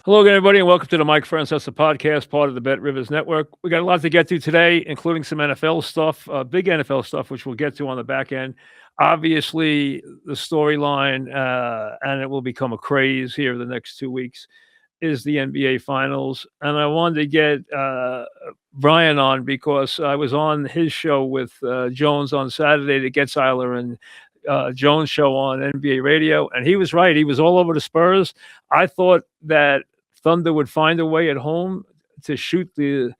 Hello again, everybody, and welcome to the Mike Francesa podcast, part of the Bet Rivers Network. We got a lot to get to today, including some NFL stuff, big NFL stuff, which we'll get to on the back end. Obviously, the storyline, and it will become a craze here the next 2 weeks, is the NBA Finals. And I wanted to get Brian on because I was on his show with Jones on Saturday, the Geltzeiler and Jones show on NBA radio, and he was right. He was all over the Spurs. I thought that Thunder would find a way at home to shoot hit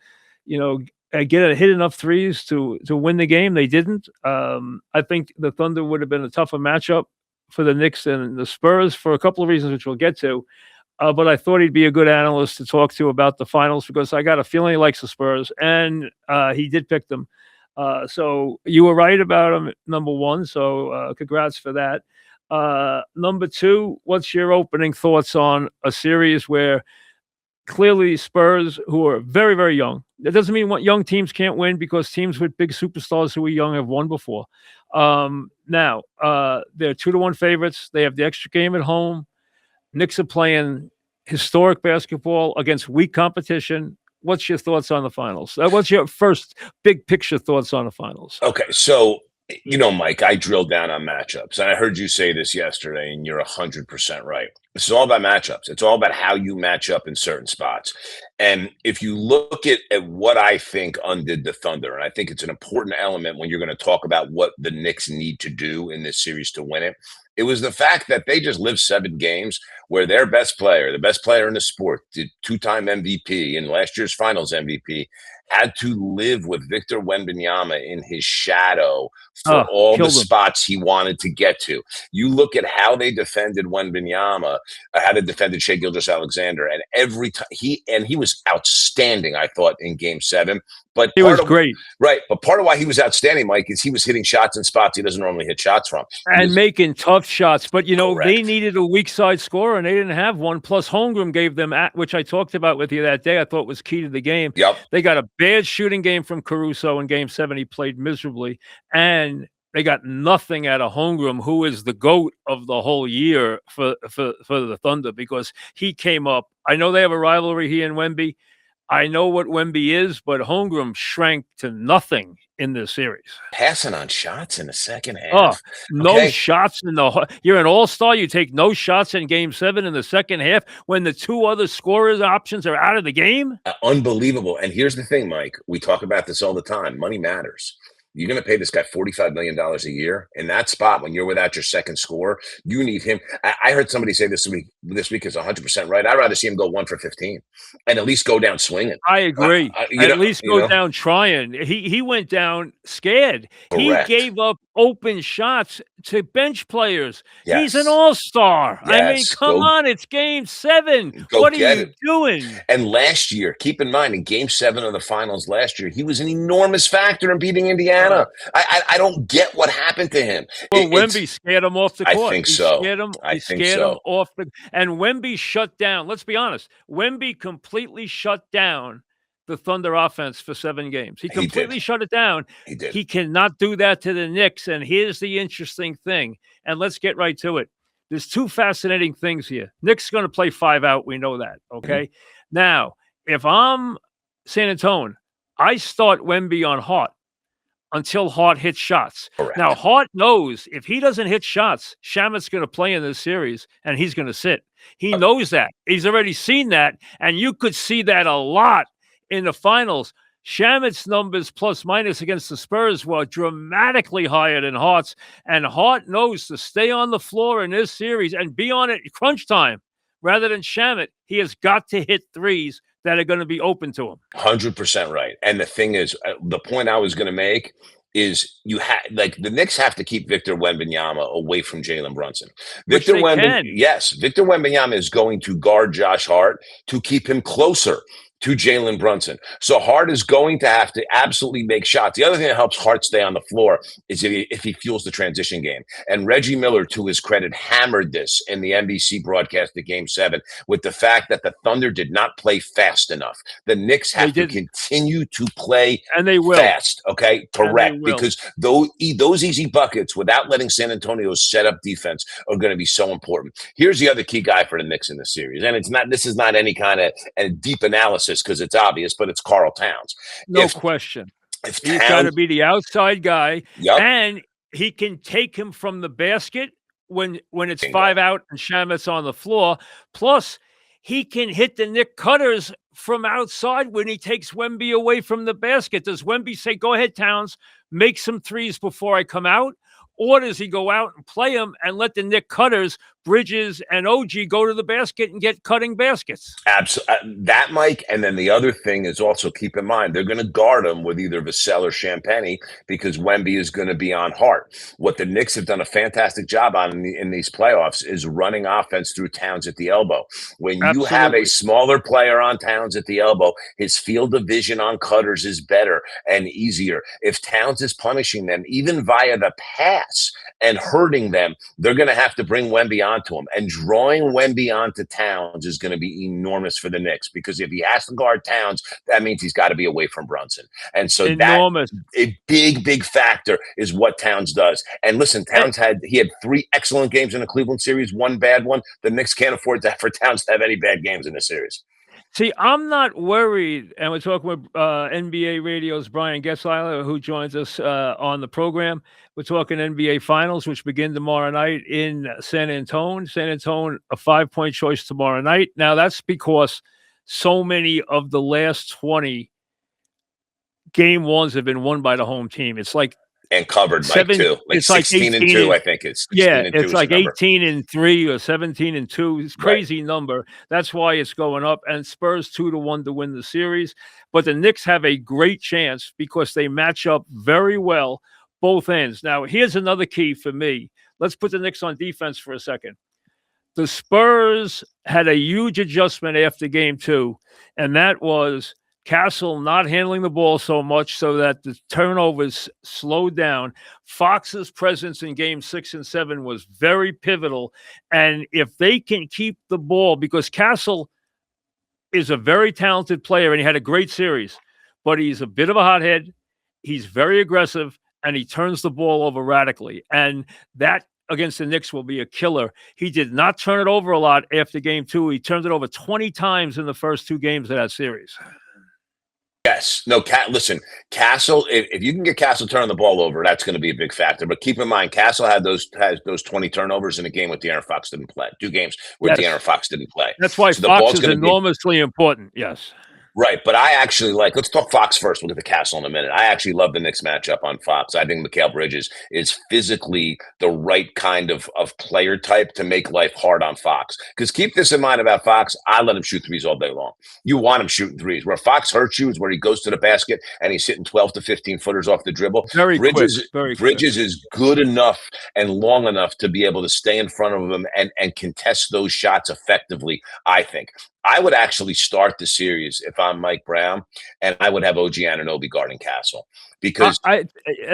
enough threes to win the game. They didn't. I think the Thunder would have been a tougher matchup for the Knicks and the Spurs for a couple of reasons, which we'll get to. But I thought he'd be a good analyst to talk to about the finals because I got a feeling he likes the Spurs, and he did pick them. So you were right about him, number one. So congrats for that. Number two, what's your opening thoughts on a series where clearly Spurs, who are very, very young, that doesn't mean what young teams can't win because teams with big superstars who are young have won before. Now, they're 2-1 favorites. They have the extra game at home. Knicks are playing historic basketball against weak competition. What's your thoughts on the finals? What's your first big picture thoughts on the finals? Okay, so, Mike, I drilled down on matchups, and I heard you say this yesterday, and you're 100% right. This is all about matchups. It's all about how you match up in certain spots. And if you look at what I think undid the Thunder, and I think it's an important element when you're going to talk about what the Knicks need to do in this series to win it, it was the fact that they just lived 7 games where their best player, the best player in the sport, the 2-time MVP and last year's finals MVP, had to live with Victor Wembanyama in his shadow for all the spots he wanted to get to. You look at how they defended Wembanyama, how they defended Shai Gilgeous-Alexander, and every time he was outstanding, I thought, in Game 7. But he was great. Right. But part of why he was outstanding, Mike, is he was hitting shots in spots he doesn't normally hit shots from. And making tough shots. But, they needed a weak side scorer, and they didn't have one. Plus, Holmgren gave them, which I talked about with you that day, I thought was key to the game. Yep. They got a bad shooting game from Caruso in Game 7. He played miserably. And they got nothing out of Holmgren, who is the GOAT of the whole year for the Thunder, because he came up. I know they have a rivalry, he and Wemby. I know what Wemby is, but Holmgren shrank to nothing in this series. Passing on shots in the second half. No shots you're an all-star. You take no shots in Game 7 in the second half when the 2 other scorers options are out of the game. Unbelievable. And here's the thing, Mike. We talk about this all the time. Money matters. You're going to pay this guy $45 million a year. In that spot, when you're without your second scorer, you need him. I heard somebody say this week is 100% right. I'd rather see him go 1 for 15 and at least go down swinging. I agree. At least go down trying. He went down scared. Correct. He gave up open shots to bench players. Yes. He's an all-star. Yes. I mean, come on. It's Game 7. What are you doing? And last year, keep in mind, in Game 7 of the finals last year, he was an enormous factor in beating Indiana. I don't get what happened to him. Well, Wemby scared him off the court. I think so. He scared him off the. And Wemby shut down. Let's be honest. Wemby completely shut down the Thunder offense for 7 games. He completely shut it down. He did. He cannot do that to the Knicks. And here's the interesting thing. And let's get right to it. There's 2 fascinating things here. Knicks going to play 5 out. We know that. Okay. Now, if I'm San Antonio, I start Wemby on Hart until Hart hits shots. Correct. Now, Hart knows if he doesn't hit shots, Shamet's going to play in this series, and he's going to sit. He knows that. He's already seen that, and you could see that a lot in the finals. Shamet's numbers plus-minus against the Spurs were dramatically higher than Hart's, and Hart knows to stay on the floor in this series and be on it crunch time rather than Shamet. He has got to hit threes that are going to be open to him. 100% right. And the thing is, the point I was going to make is the Knicks have to keep Victor Wembanyama away from Jalen Brunson. Victor Wembanyama is going to guard Josh Hart to keep him closer to Jalen Brunson. So Hart is going to have to absolutely make shots. The other thing that helps Hart stay on the floor is if he fuels the transition game. And Reggie Miller, to his credit, hammered this in the NBC broadcast of Game 7 with the fact that the Thunder did not play fast enough. The Knicks have to continue to play and they will. fast, okay? Correct. Because those easy buckets without letting San Antonio set up defense are going to be so important. Here's the other key guy for the Knicks in the series. And this is not any kind of deep analysis because it's obvious, but it's Karl Towns. No question. He's got to be the outside guy, and he can take him from the basket when it's 5 out and Shamet's on the floor. Plus, he can hit the Knick cutters from outside when he takes Wemby away from the basket. Does Wemby say, "Go ahead, Towns, make some threes before I come out"? Or does he go out and play him and let the Knick cutters, Bridges and OG, go to the basket and get cutting baskets? Absolutely. That, Mike. And then the other thing is also keep in mind, they're going to guard him with either Vassell or Champagny because Wemby is going to be on Hart. What the Knicks have done a fantastic job on in these playoffs is running offense through Towns at the elbow. When you have a smaller player on Towns at the elbow, his field of vision on cutters is better and easier. If Towns is punishing them, even via the pass, and hurting them, they're going to have to bring Wemby onto him. And drawing Wemby onto Towns is going to be enormous for the Knicks because if he has to guard Towns, that means he's got to be away from Brunson. And so enormous. A big factor is what Towns does. And listen, Towns had 3 excellent games in the Cleveland series, 1 bad one. The Knicks can't afford for Towns to have any bad games in the series. See, I'm not worried, and we're talking with NBA Radio's Brian Geltzeiler, who joins us on the program. We're talking NBA Finals, which begin tomorrow night in San Antonio. San Antonio, a 5-point choice tomorrow night. Now, that's because so many of the last 20 game ones have been won by the home team. It's like and covered Mike too. Like it's 16 and 2, I think it's. It's like 18 and 3 or 17 and 2. It's a crazy number. That's why it's going up. And Spurs 2-1 to win the series. But the Knicks have a great chance because they match up very well both ends. Now, here's another key for me. Let's put the Knicks on defense for a second. The Spurs had a huge adjustment after game 2, and that was Castle not handling the ball so much so that the turnovers slowed down. Fox's presence in game 6 and 7 was very pivotal. And if they can keep the ball, because Castle is a very talented player and he had a great series, but he's a bit of a hothead. He's very aggressive and he turns the ball over radically. And that against the Knicks will be a killer. He did not turn it over a lot after game 2. He turned it over 20 times in the first 2 games of that series. Yes. No, listen, Castle, if you can get Castle turning the ball over, that's going to be a big factor. But keep in mind, Castle has those 20 turnovers in a game with De'Aaron Fox didn't play. 2 games where De'Aaron Fox didn't play. That's why Fox is enormously important. Yes. Right. But I actually let's talk Fox first. We'll get to Castle in a minute. I actually love the Knicks matchup on Fox. I think Mikal Bridges is physically the right kind of player type to make life hard on Fox. Because keep this in mind about Fox. I let him shoot threes all day long. You want him shooting threes. Where Fox hurts you is where he goes to the basket and he's hitting 12 to 15 footers off the dribble. Bridges is good enough and long enough to be able to stay in front of him and contest those shots effectively, I think. I would actually start the series if I'm Mike Brown, and I would have OG Anunoby guarding Castle because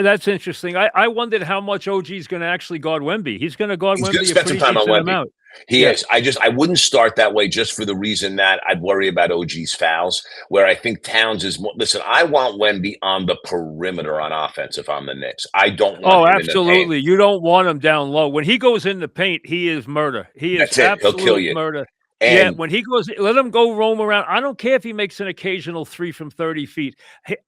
that's interesting. I wondered how much OG is going to actually guard Wemby. He's going to guard Wemby. Spend some time on Wemby. He is. I wouldn't start that way just for the reason that I'd worry about OG's fouls, where I think Towns is more. Listen, I want Wemby on the perimeter on offense if I'm the Knicks. I don't want him absolutely. in the paint. You don't want him down low. When he goes in the paint, he is murder. He is absolute He'll kill you. Murder. And when he goes, let him go roam around. I don't care if he makes an occasional 3 from 30 feet.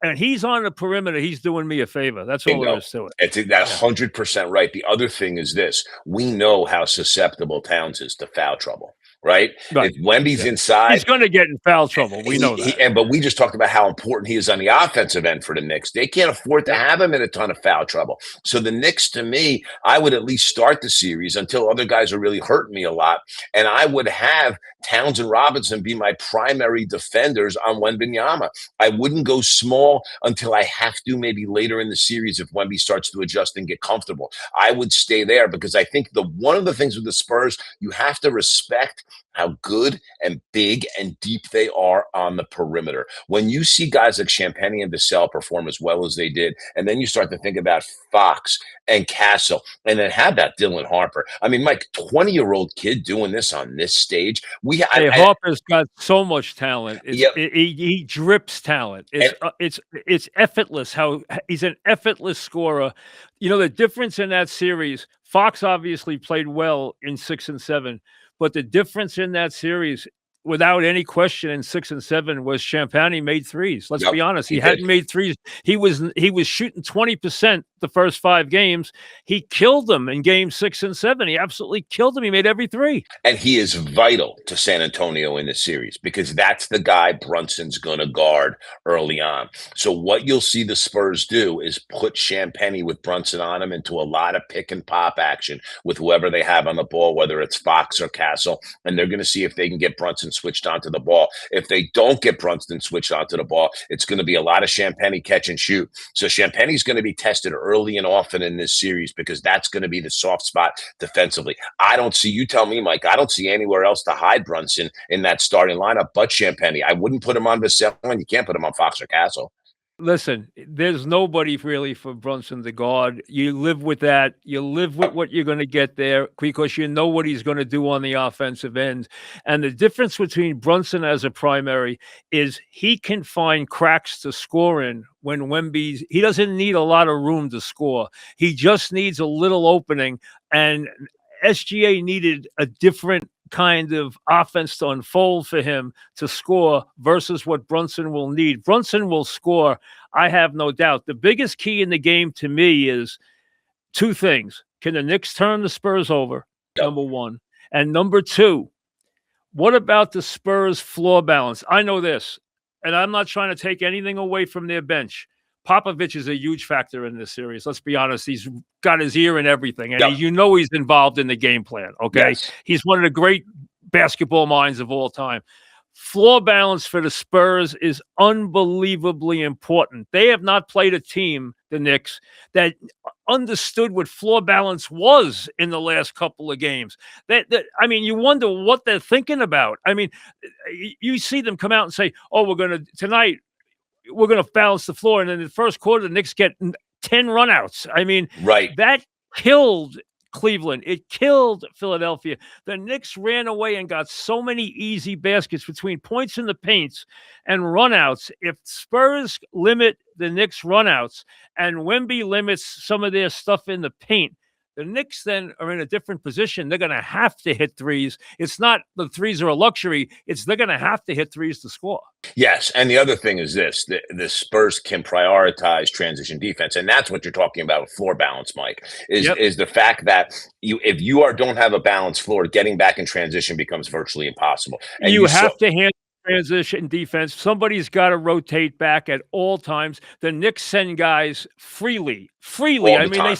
And he's on the perimeter. He's doing me a favor. That's all there is to it. It's 100% right. The other thing is this. We know how susceptible Towns is to foul trouble. Right? If Wemby's inside, he's going to get in foul trouble. We know that. But we just talked about how important he is on the offensive end for the Knicks. They can't afford to have him in a ton of foul trouble. So the Knicks, to me, I would at least start the series until other guys are really hurting me a lot. And I would have Towns and Robinson be my primary defenders on Wembanyama. I wouldn't go small until I have to, maybe later in the series if Wemby starts to adjust and get comfortable. I would stay there because I think one of the things with the Spurs, you have to respect how good and big and deep they are on the perimeter. When you see guys like Champagnie and Vassell perform as well as they did, and then you start to think about Fox and Castle, and then how about Dylan Harper? I mean, Mike, 20-year-old kid doing this on this stage. Hey, Harper's got so much talent. Yeah, He drips talent. and It's effortless how he's an effortless scorer. You know, the difference in that series, Fox obviously played well in 6 and 7, but the difference in that series, without any question, in 6 and 7 was Champagnie made threes. Let's yep, be honest. he He did. hadn't made threes. He was shooting 20% the first 5 games. He killed them in game 6 and 7. He absolutely killed them. He made every three. And he is vital to San Antonio in this series because that's the guy Brunson's going to guard early on. So what you'll see the Spurs do is put Champagnie with Brunson on him into a lot of pick and pop action with whoever they have on the ball, whether it's Fox or Castle, and they're going to see if they can get Brunson switched onto the ball. If they don't get Brunson switched onto the ball, it's going to be a lot of Champagnie catch and shoot. So Champagnie's going to be tested early and often in this series because that's going to be the soft spot defensively. I don't see, you tell me, Mike, I don't see anywhere else to hide Brunson in that starting lineup but Champagnie. I wouldn't put him on Vassell, and you can't put him on Fox or Castle. Listen, there's nobody really for Brunson to guard. You live with that. You live with what you're going to get there because you know what he's going to do on the offensive end. And the difference between Brunson as a primary is he can find cracks to score in when he doesn't need a lot of room to score. He just needs a little opening. And SGA needed a different kind of offense to unfold for him to score versus what Brunson will need. Brunson will score, I have no doubt. The biggest key in the game to me is 2 things. Can the Knicks turn the Spurs over? Yep. Number 1. And number 2, what about the Spurs floor balance? I know this, and I'm not trying to take anything away from their bench. Popovich is a huge factor in this series. Let's be honest. He's got his ear in everything. And Yep. he's involved in the game plan. Okay. Yes. He's one of the great basketball minds of all time. Floor balance for the Spurs is unbelievably important. They have not played a team, the Knicks, that understood what floor balance was in the last couple of games. I mean, you wonder what they're thinking about. I mean, you see them come out and say, "Oh, tonight we're going to balance the floor." And in the first quarter, the Knicks get 10 runouts. I mean, Right. that killed Cleveland. It killed Philadelphia. The Knicks ran away and got so many easy baskets between points in the paints and runouts. If Spurs limit the Knicks runouts and Wemby limits some of their stuff in the paint, the Knicks then are in a different position. They're going to have to hit threes. It's not the threes are a luxury. They're going to have to hit threes to score. Yes, and the other thing is this: the Spurs can prioritize transition defense, and that's what you're talking about with floor balance, Mike. Is the fact that if you don't have a balanced floor, getting back in transition becomes virtually impossible. And you have to handle transition defense. Somebody's got to rotate back at all times. The Knicks send guys freely. I mean, they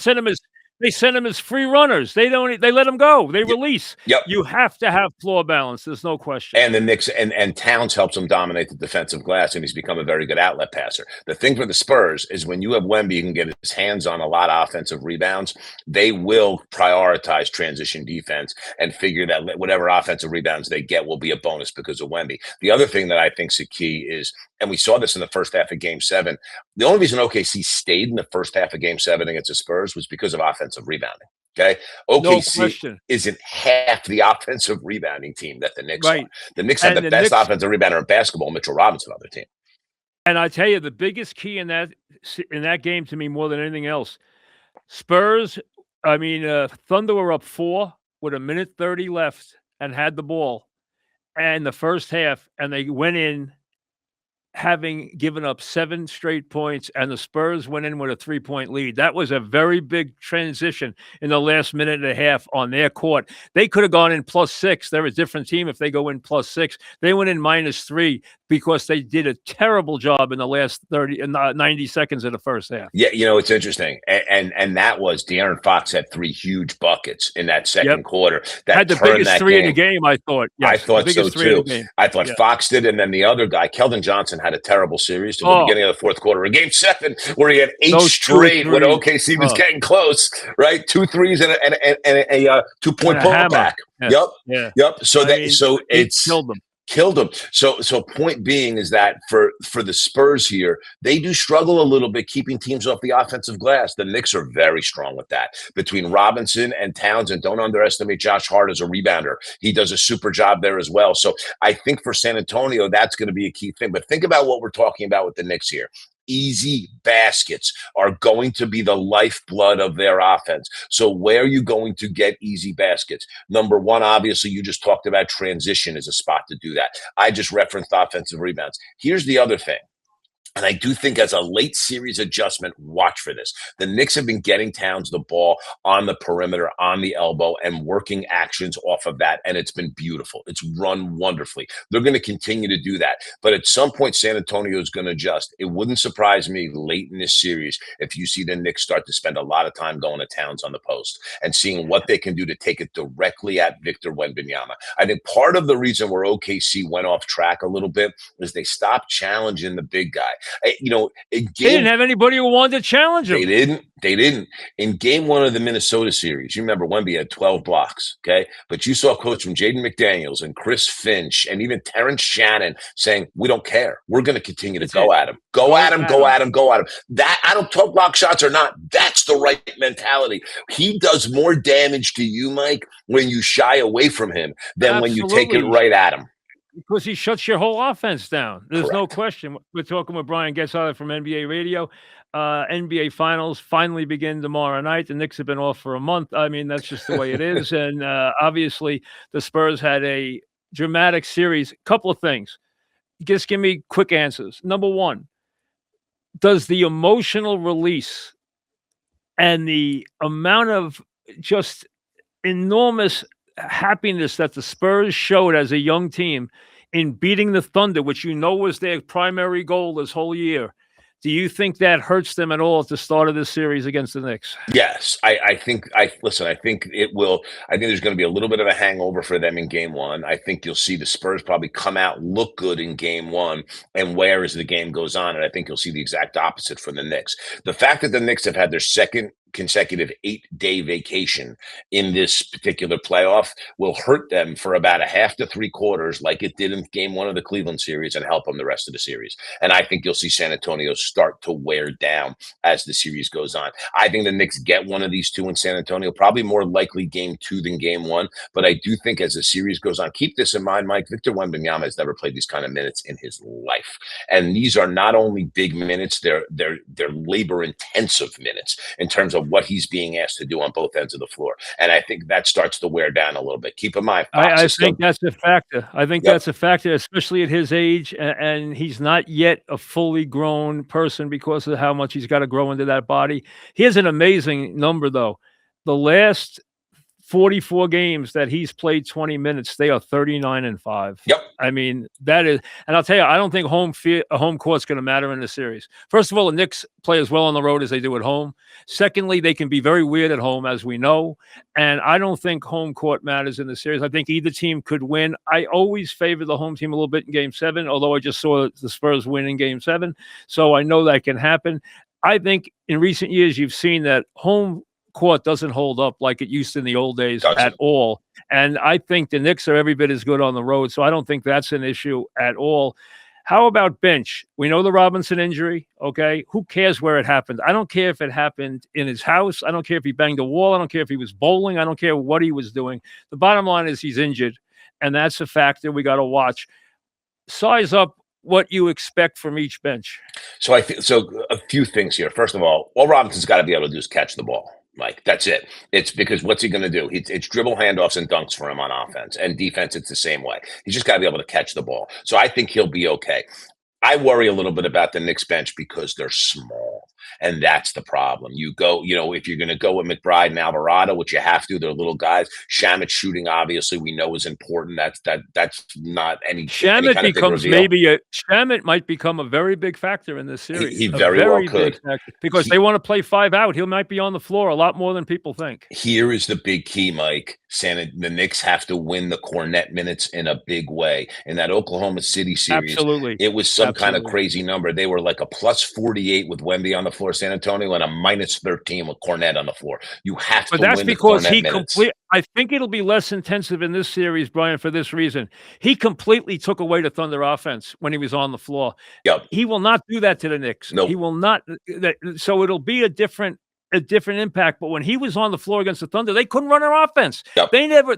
send them as free runners. They let them go. They release. Yep. You have to have floor balance. There's no question. And the Knicks and Towns helps him dominate the defensive glass, and he's become a very good outlet passer. The thing for the Spurs is when you have Wemby, you can get his hands on a lot of offensive rebounds. They will prioritize transition defense and figure that whatever offensive rebounds they get will be a bonus because of Wemby. The other thing that I think is a key is, and we saw this in the first half of Game 7, the only reason OKC stayed in the first half of Game 7 against the Spurs was because of offensive rebounding. Okay. OKC isn't half the offensive rebounding team that the Knicks are. The Knicks have the best offensive rebounder in basketball, Mitchell Robinson, on their team. And I tell you, the biggest key in that game to me more than anything else, Thunder were up 4 with 1:30 left and had the ball and the first half, and they went in having given up 7 straight points, and the Spurs went in with a 3-point lead. That was a very big transition in the last minute and a half on their court. They could have gone in +6. They're a different team if they go in +6. They went in -3 because they did a terrible job in the last 90 seconds of the first half. Yeah, it's interesting. And that was De'Aaron Fox had 3 huge buckets in that second quarter. That had the biggest 3 in the game, I thought. Yes, I thought so too. I thought Fox did, and then the other guy, Keldon Johnson, had a terrible series to the Oh, beginning of the fourth quarter. In Game 7, where he had 8 those 2 or straight when 3. OKC was Oh, getting close, right? 2 threes and a and 2-point a hammer. putback. Yeah, Yep, yeah. yep. So I that mean, so he it's killed them. killed them. So point being is that for the Spurs here, they do struggle a little bit keeping teams off the offensive glass. The Knicks are very strong with that. Between Robinson and Townsend, don't underestimate Josh Hart as a rebounder. He does a super job there as well. So I think for San Antonio, that's going to be a key thing. But think about what we're talking about with the Knicks here. Easy baskets are going to be the lifeblood of their offense. So where are you going to get easy baskets? Number one, obviously, you just talked about transition as a spot to do that. I just referenced offensive rebounds. Here's the other thing. And I do think as a late series adjustment, watch for this. The Knicks have been getting Towns the ball on the perimeter, on the elbow, and working actions off of that. And it's been beautiful. It's run wonderfully. They're going to continue to do that. But at some point, San Antonio is going to adjust. It wouldn't surprise me late in this series if you see the Knicks start to spend a lot of time going to Towns on the post and seeing what they can do to take it directly at Victor Wembanyama. I think part of the reason where OKC went off track a little bit is they stopped challenging the big guy. In They didn't game have anybody who wanted to challenge they him. didn't. They didn't. In game 1 of the Minnesota series, you remember Wemby had 12 blocks, okay? But you saw quotes from Jaden McDaniels and Chris Finch and even Terrence Shannon saying, we don't care. We're going to continue to go at him. Go at him, go at him, go at him. That, I don't talk block shots or not. That's the right mentality. He does more damage to you, Mike, when you shy away from him than when you take it right at him. Because he shuts your whole offense down. There's no Correct. question. We're talking with Brian Geltzeiler from NBA Radio. NBA Finals finally begin tomorrow night. The Knicks have been off for a month. I mean, that's just the way it is. And obviously, the Spurs had a dramatic series. Couple of things. Just give me quick answers. Number one, does the emotional release and the amount of just enormous happiness that the Spurs showed as a young team in beating the Thunder, which you know was their primary goal this whole year, do you think that hurts them at all at the start of this series against the Knicks? Yes, I think I think it will. I think there's going to be a little bit of a hangover for them in game 1. I think you'll see the Spurs probably come out, look good in game 1, and where as the game goes on, and I think you'll see the exact opposite for the Knicks. The fact that the Knicks have had their second consecutive 8-day vacation in this particular playoff will hurt them for about a half to 3/4 like it did in game 1 of the Cleveland series and help them the rest of the series. And I think you'll see San Antonio start to wear down as the series goes on. I think the Knicks get one of these two in San Antonio, probably more likely game 2 than game 1. But I do think as the series goes on, keep this in mind, Mike, Victor Wembanyama has never played these kind of minutes in his life. And these are not only big minutes, they're labor intensive minutes in terms of what he's being asked to do on both ends of the floor. And I think that starts to wear down a little bit. Keep in mind, I think that's a factor. I think Yep. that's a factor, especially at his age, and he's not yet a fully grown person because of how much he's got to grow into that body. He has an amazing number, though. The last 44 games that he's played 20 minutes, they are 39-5. Yep. I mean, that is, and I'll tell you, I don't think home court's going to matter in the series. First of all, the Knicks play as well on the road as they do at home. Secondly, they can be very weird at home, as we know. And I don't think home court matters in the series. I think either team could win. I always favor the home team a little bit in game 7, although I just saw the Spurs win in game 7. So I know that can happen. I think in recent years, you've seen that home court doesn't hold up like it used to in the old days at all. And I think the Knicks are every bit as good on the road. So I don't think that's an issue at all. How about bench? We know the Robinson injury. Okay. Who cares where it happened? I don't care if it happened in his house. I don't care if he banged a wall. I don't care if he was bowling. I don't care what he was doing. The bottom line is he's injured. And that's a factor we got to watch. Size up what you expect from each bench. So I think a few things here. First of all Robinson's got to be able to do is catch the ball. Mike, that's it. It's because what's he going to do? It's dribble handoffs and dunks for him on offense, and defense, it's the same way. He's just got to be able to catch the ball. So I think he'll be okay. I worry a little bit about the Knicks bench because they're small. And that's the problem. You go, if you're going to go with McBride and Alvarado, which you have to, they're little guys. Shamet shooting, obviously, we know is important. That's not any kind of big reveal. Shamet might become a very big factor in this series. He A very well very big could. factor because they want to play 5 out. He might be on the floor a lot more than people think. Here is the big key, Mike. The Knicks have to win the Cornet minutes in a big way. In that Oklahoma City series, Absolutely. it was some kind of crazy number. They were like a plus 48 with Wemby on the floor, San Antonio, and a minus 13 with Cornet on the floor. You have to win the Cornet minutes. I think it'll be less intensive in this series, Brian, for this reason. He completely took away the Thunder offense when he was on the floor. Yep. He will not do that to the Knicks. Nope. He will not. So it'll be a different impact. But when he was on the floor against the Thunder, they couldn't run their offense. Yep.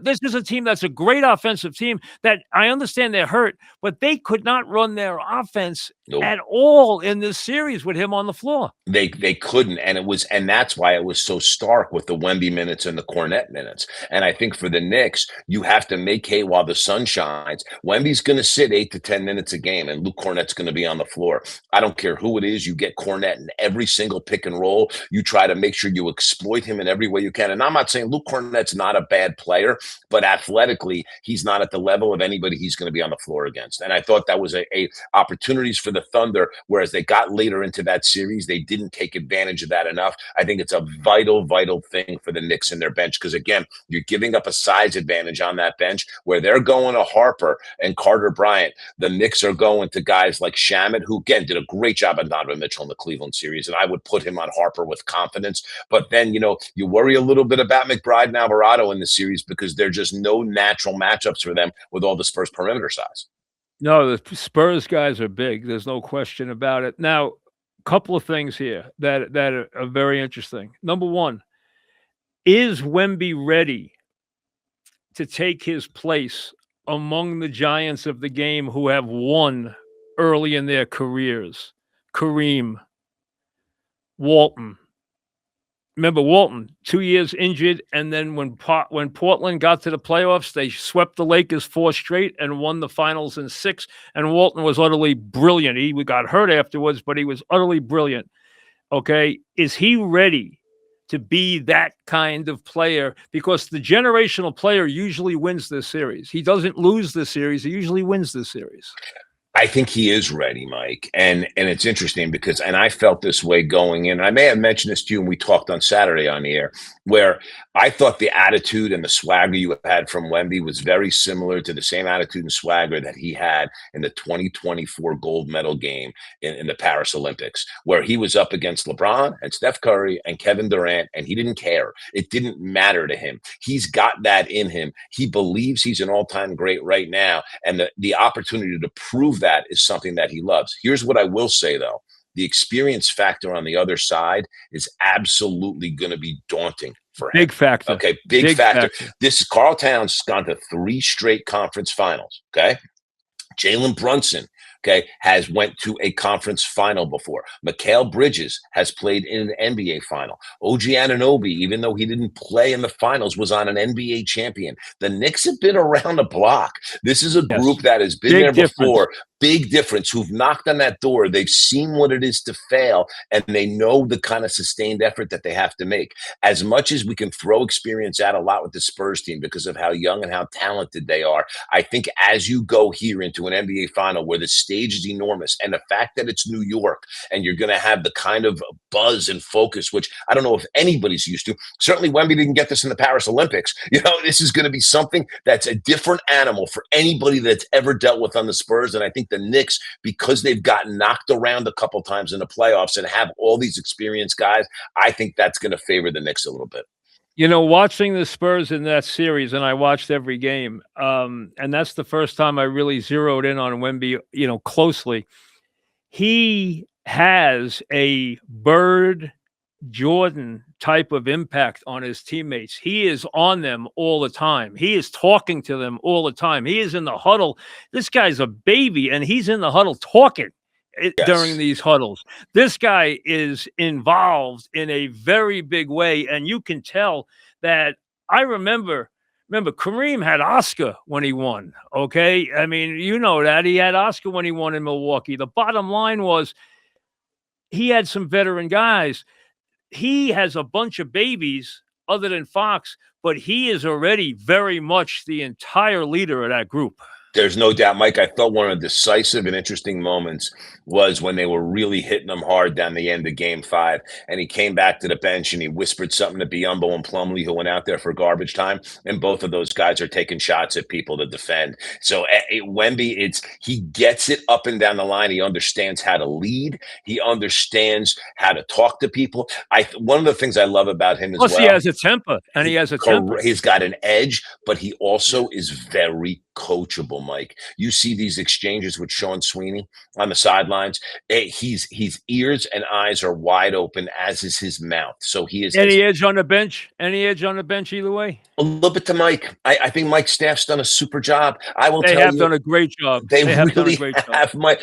This is a team that's a great offensive team that I understand they're hurt, but they could not run their offense at all in this series with him on the floor. They couldn't, and that's why it was so stark with the Wemby minutes and the Cornet minutes. And I think for the Knicks, you have to make hay while the sun shines. Wemby's going to sit 8 to 10 minutes a game, and Luke Cornet's going to be on the floor. I don't care who it is. You get Cornet in every single pick and roll. You try to make sure you exploit him in every way you can. And I'm not saying Luke Cornet's not a bad player, but athletically, he's not at the level of anybody he's going to be on the floor against. And I thought that was a opportunities for the Thunder, whereas they got later into that series, they didn't take advantage of that enough. I think it's a vital thing for the Knicks in their bench because, again, you're giving up a size advantage on that bench where they're going to Harper and Carter Bryant. The Knicks are going to guys like Shamet, who, again, did a great job on Donovan Mitchell in the Cleveland series, and I would put him on Harper with confidence. But then, you worry a little bit about McBride and Alvarado in the series because there's just no natural matchups for them with all the Spurs perimeter size. No, the Spurs guys are big. There's no question about it. Now, a couple of things here that are very interesting. Number one, is Wemby ready to take his place among the giants of the game who have won early in their careers? Kareem, Walton. Remember Walton, 2 years injured, and then when Portland got to the playoffs, they swept the Lakers 4 straight and won the finals in 6, and Walton was utterly brilliant. He got hurt afterwards, but he was utterly brilliant. Okay, is he ready to be that kind of player? Because the generational player usually wins this series. He doesn't lose this series. He usually wins this series. I think he is ready, Mike. And it's interesting because, and I felt this way going in, and I may have mentioned this to you when we talked on Saturday on the air, where I thought the attitude and the swagger you had from Wemby was very similar to the same attitude and swagger that he had in the 2024 gold medal game in the Paris Olympics, where he was up against LeBron and Steph Curry and Kevin Durant, and he didn't care. It didn't matter to him. He's got that in him. He believes he's an all-time great right now, and the opportunity to prove that is something that he loves. Here's what I will say, though. The experience factor on the other side is absolutely going to be daunting for him. Big factor. Okay, big factor. This is Karl Towns gone to 3 straight conference finals. Okay, Jalen Brunson, okay, has went to a conference final before. Mikal Bridges has played in an NBA final. OG Anunoby, even though he didn't play in the finals, was on an NBA champion. The Knicks have been around the block. This is a group that has been there before. Big difference, who've knocked on that door. They've seen what it is to fail, and they know the kind of sustained effort that they have to make. As much as we can throw experience out a lot with the Spurs team because of how young and how talented they are, I think as you go here into an NBA final where the stage is enormous and the fact that it's New York and you're going to have the kind of buzz and focus, which I don't know if anybody's used to. Certainly Wemby didn't get this in the Paris Olympics. This is going to be something that's a different animal for anybody that's ever dealt with on the Spurs. And I think the Knicks, because they've gotten knocked around a couple times in the playoffs and have all these experienced guys, I think that's going to favor the Knicks a little bit. Watching the Spurs in that series, and I watched every game, and that's the first time I really zeroed in on Wemby, closely. He has a Bird Jordan type of impact on his teammates. He is on them all the time. He is talking to them all the time. He is in the huddle. This guy's a baby, and he's in the huddle talking during these huddles. This guy is involved in a very big way, and you can tell that. I remember Kareem had Oscar when he won, okay? I mean, that. He had Oscar when he won in Milwaukee. The bottom line was he had some veteran guys. He has a bunch of babies other than Fox, but he is already very much the entire leader of that group. There's no doubt, Mike. I thought one of the decisive and interesting moments was when they were really hitting him hard down the end of game 5. And he came back to the bench and he whispered something to Biyombo and Plumlee, who went out there for garbage time. And both of those guys are taking shots at people to defend. So Wemby, he gets it up and down the line. He understands how to lead. He understands how to talk to people. One of the things I love about him as Plus, well. he has a temper, and he has a temper. He's got an edge, but he also is very coachable, Mike. You see these exchanges with Sean Sweeney on the sidelines. His ears and eyes are wide open, as is his mouth. So he is. Any edge on the bench? Any edge on the bench either way? A little bit to Mike. I think Mike's staff's done a super job. I will tell you. They have done a great job. They have really done a great have. job. Mike,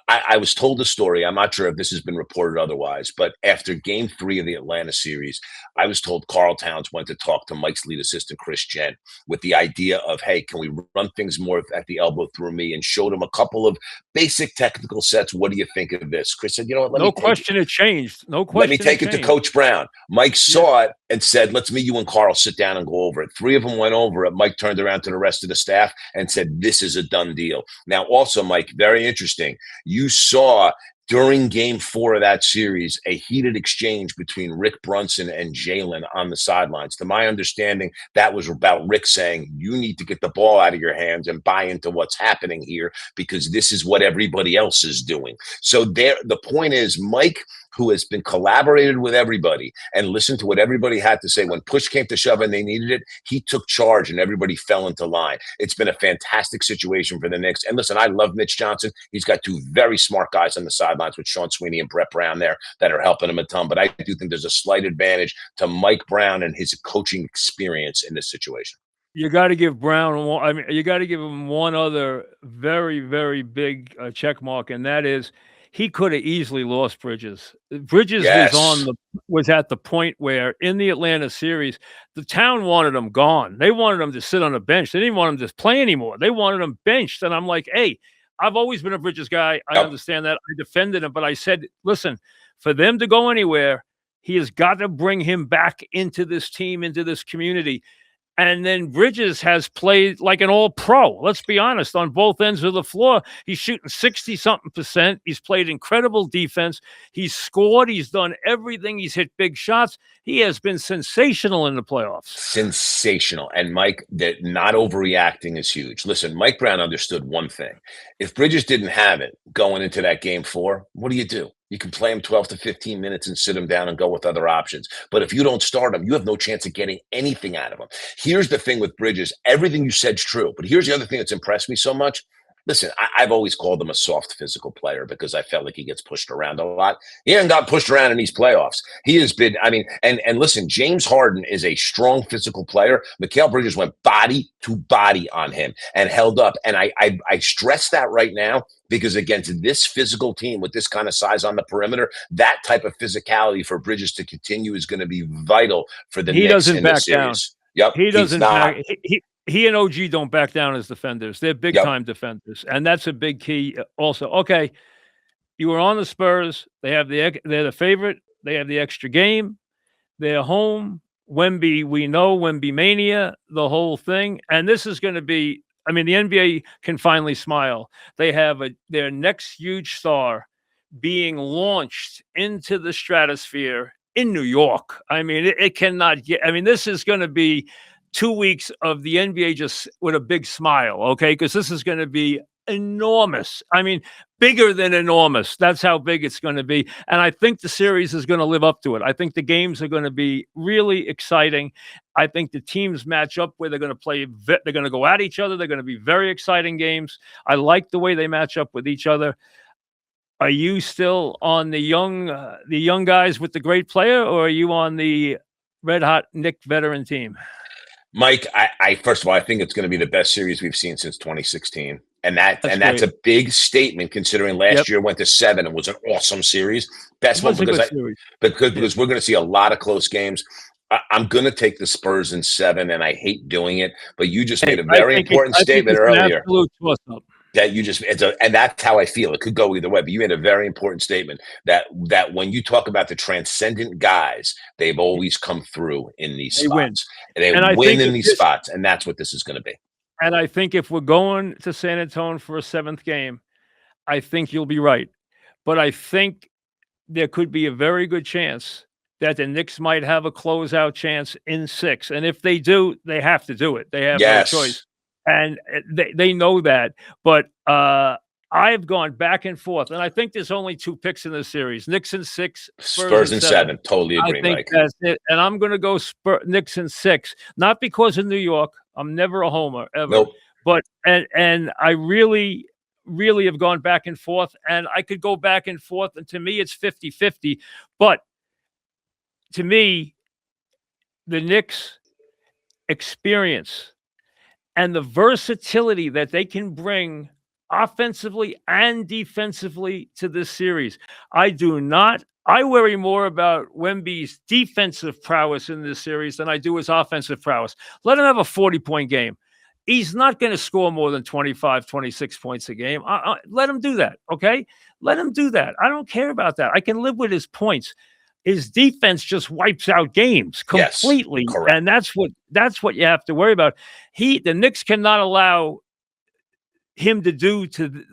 I was told a story. I'm not sure if this has been reported otherwise, but after game 3 of the Atlanta series, I was told Karl Towns went to talk to Mike's lead assistant, Chris Jen, with the idea of, hey, can we run things more at the elbow through me, and showed him a couple of basic technical sets. What do you think of this? Chris said, you know what? No question it changed. No question. Let me take it to Coach Brown. Mike saw it and said, let's me, you, and Karl sit down and go over it. 3 of them went over it. Mike turned around to the rest of the staff and said, this is a done deal. Now, also, Mike, very interesting. You saw during game 4 of that series a heated exchange between Rick Brunson and Jalen on the sidelines. To my understanding, that was about Rick saying, you need to get the ball out of your hands and buy into what's happening here, because this is what everybody else is doing. So the point is, Mike, who has been collaborated with everybody and listened to what everybody had to say, when push came to shove and they needed it, he took charge and everybody fell into line. It's been a fantastic situation for the Knicks. And listen, I love Mitch Johnson. He's got 2 very smart guys on the sidelines with Sean Sweeney and Brett Brown there that are helping him a ton. But I do think there's a slight advantage to Mike Brown and his coaching experience in this situation. You got to give Brown, I mean, you got to give him one other very, very big check mark, and that is, he could have easily lost Bridges. Bridges was at the point where in the Atlanta series, the town wanted him gone. They wanted him to sit on a bench. They didn't want him to play anymore. They wanted him benched. And I'm like, hey, I've always been a Bridges guy. I understand that. I defended him, but I said, listen, for them to go anywhere, he has got to bring him back into this team, into this community. And then Bridges has played like an all-pro. Let's be honest, on both ends of the floor. He's shooting 60-something%. He's played incredible defense. He's scored. He's done everything. He's hit big shots. He has been sensational in the playoffs. Sensational. And Mike, that not overreacting is huge. Listen, Mike Brown understood one thing. If Bridges didn't have it going into that game 4, what do? You can play him 12 to 15 minutes and sit him down and go with other options. But if you don't start him, you have no chance of getting anything out of him. Here's the thing with Bridges. Everything you said is true. But here's the other thing that's impressed me so much. Listen, I've always called him a soft physical player because I felt like he gets pushed around a lot. He hasn't got pushed around in these playoffs. He has been, and listen, James Harden is a strong physical player. Mikal Bridges went body to body on him and held up. And I stress that right now, because against this physical team with this kind of size on the perimeter, that type of physicality for Bridges to continue is going to be vital for the Knicks in this series. Yep, he doesn't back. He and OG don't back down as defenders. They're big-time defenders, and that's a big key also. Okay, you were on the Spurs. They're the favorite. They have the extra game. They're home. Wemby, we know, Wemby mania, the whole thing. And this is going to be, the NBA can finally smile. They have their next huge star being launched into the stratosphere in New York. It cannot get, this is going to be 2 weeks of the NBA just with a big smile, okay? Because this is going to be enormous. Bigger than enormous. That's how big it's going to be. And I think the series is going to live up to it. I think the games are going to be really exciting. I think the teams match up where they're going to play. They're going to go at each other. They're going to be very exciting games. I like the way they match up with each other. Are you still on the young guys with the great player, or are you on the red hot Knick veteran team? Mike, I first of all, I think it's going to be the best series we've seen since 2016. And that's a big statement, considering last year went to 7 and was an awesome series. Best one because we're going to see a lot of close games. I'm going to take the Spurs in 7, and I hate doing it, but you just made a very important statement earlier. that you just and that's how I feel. It could go either way, but you made a very important statement that when you talk about the transcendent guys, they've always come through in these They win. spots. And they And I win think in if these this spots, and that's what this is going to be. and I think if we're going to San Antonio for a 7th game, I think you'll be right. But I think there could be a very good chance that the Knicks might have a closeout chance in 6. And if they do, they have to do it. They have no choice. Yes, And they know that. But I've gone back and forth. And I think there's only 2 picks in this series. Knicks in 6, Spurs Spurs in in 7. 7. Totally I agree, think Mike. that's it. And I'm going to go Knicks in 6. Not because of New York. I'm never a homer, ever. Nope. But and I really have gone back and forth, and I could go back and forth, and to me it's 50-50. But to me, the Knicks experience and the versatility that they can bring offensively and defensively to this series. I worry more about Wemby's defensive prowess in this series than I do his offensive prowess. Let him have a 40-point game. He's not going to score more than 25, 26 points a game. Let him do that, okay? Let him do that. I don't care about that. I can live with his points. His defense just wipes out games completely, Yes, correct. and that's what you have to worry about. The Knicks cannot allow him to do to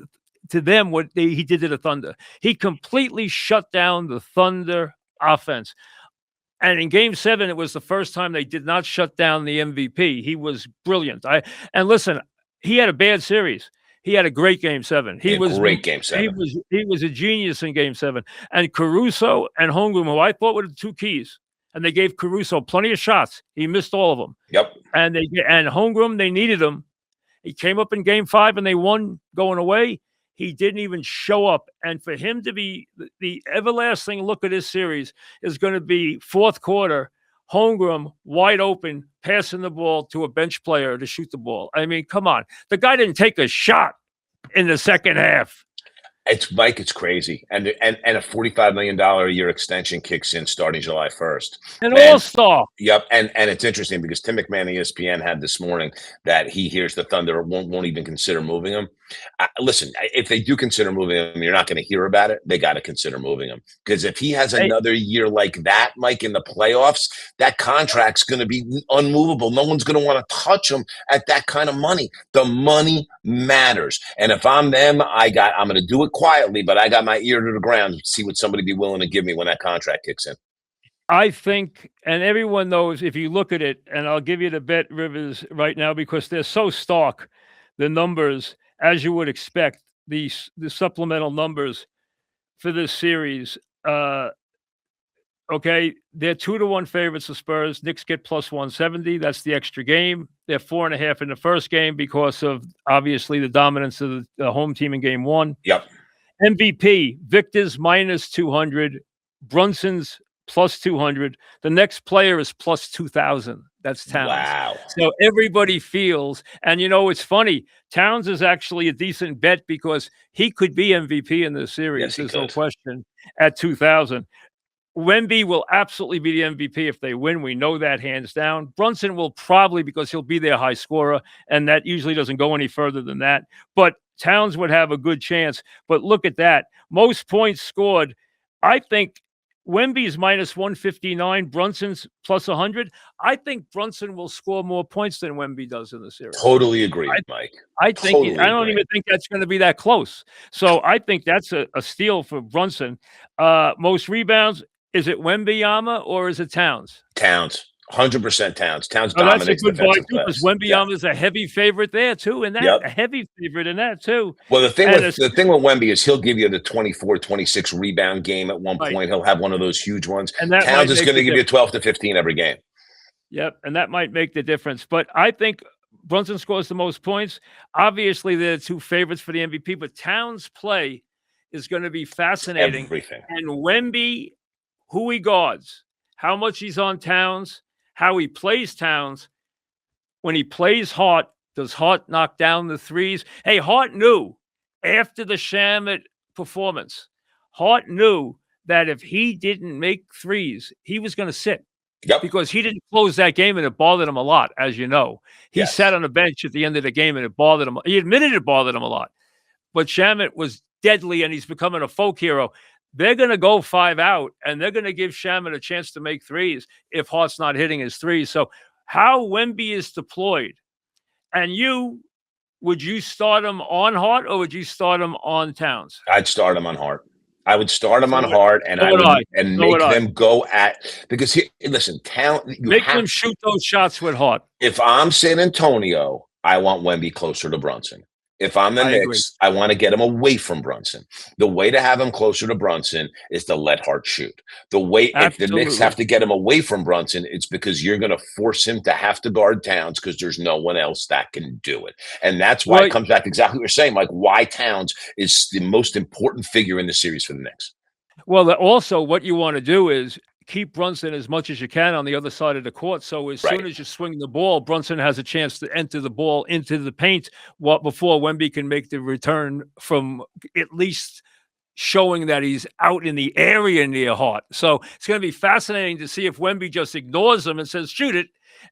them what he did to the Thunder. He completely shut down the Thunder offense. And in Game 7, it was the first time they did not shut down the MVP. He was brilliant. And listen, he had a bad series. He had a great Game 7. He was great Game 7. He was a genius in Game 7. And Caruso and Holmgren, who I thought were the 2 keys, and they gave Caruso plenty of shots. He missed all of them. Yep. And Holmgren, they needed him. He came up in Game 5 and they won going away. He didn't even show up. And for him to be the everlasting look at this series is going to be 4th quarter, Holmgren wide open, passing the ball to a bench player to shoot the ball. I mean, come on. The guy didn't take a shot in the second half. It's crazy. And a $45 million a year extension kicks in starting July 1st. An all-star. Yep. And it's interesting because Tim McMahon, ESPN, had this morning that he hears the Thunder won't even consider moving him. Listen, if they do consider moving him, you're not going to hear about it. They got to consider moving him because if he has another year like that, Mike, in the playoffs, that contract's going to be unmovable. No one's going to want to touch him at that kind of money. The money matters. And if I'm them, I'm going to do it quietly, but I got my ear to the ground to see what somebody be willing to give me when that contract kicks in. I think, and everyone knows, if you look at it, and I'll give you the Bet Rivers right now because they're so stark, the numbers, as you would expect, the supplemental numbers for this series. Okay, they're 2-1 favorites, the Spurs. Knicks get plus 170. That's the extra game. They're 4.5 in the first game because of, obviously, the dominance of the home team in Game 1. Yep. MVP, Victor's minus 200. Brunson's plus 200. The next player is plus 2,000. That's Towns. Wow. So everybody feels, and it's funny. Towns is actually a decent bet because he could be MVP in this series. Yes, There's no question at 2,000. Wemby will absolutely be the MVP if they win. We know that hands down. Brunson will probably, because he'll be their high scorer, and that usually doesn't go any further than that. But Towns would have a good chance. But look at that. Most points scored. I think Wemby's minus 159, Brunson's plus 100. I think Brunson will score more points than Wemby does in the series. Totally agree, Mike. I don't even think that's going to be that close. So I think that's a steal for Brunson. Most rebounds, is it Wembanyama or is it Towns? Towns. 100% Towns. Towns dominates. That's a good buy too, because Wembanyama is a heavy favorite there too, and that a heavy favorite in that too. Well, the thing with Wemby is he'll give you the 24, 26 rebound game at one point. He'll have one of those huge ones. And Towns is going to give you 12 to 15 every game. Yep, and that might make the difference. But I think Brunson scores the most points. Obviously, they're the 2 favorites for the MVP, but Towns' play is going to be fascinating. Everything. And Wemby, who he guards, how much he's on Towns, how he plays Towns. When he plays Hart, does Hart knock down the threes? Hey, Hart knew after the Shamet performance, Hart knew that if he didn't make threes, he was going to sit. Yep. Because he didn't close that game and it bothered him a lot, as you know. He sat on the bench at the end of the game and it bothered him. He admitted it bothered him a lot. but Shamet was deadly, and he's becoming a folk hero. They're going to go 5 out, and they're going to give Shamet a chance to make threes if Hart's not hitting his threes. So how Wemby is deployed, and would you start him on Hart or would you start him on Towns? I'd start him on Hart. I would start him So on would- Hart, and so I would would I. and So make would I. them go at, because here, listen, talent. Make them shoot those shots with Hart. If I'm San Antonio, I want Wemby closer to Brunson. If I'm the I agree. Knicks, I want to get him away from Brunson. The way to have him closer to Brunson is to let Hart shoot. The way, if the Knicks Absolutely. have to get him away from Brunson, it's because you're going to force him to have to guard Towns because there's no one else that can do it. And that's why it comes back to exactly what you're saying, like why Towns is the most important figure in the series for the Knicks. Well, also what you want to do is keep Brunson as much as you can on the other side of the court. So as soon as you swing the ball, Brunson has a chance to enter the ball into the paint before Wemby can make the return from at least showing that he's out in the area near Hart. So it's going to be fascinating to see if Wemby just ignores him and says, shoot it.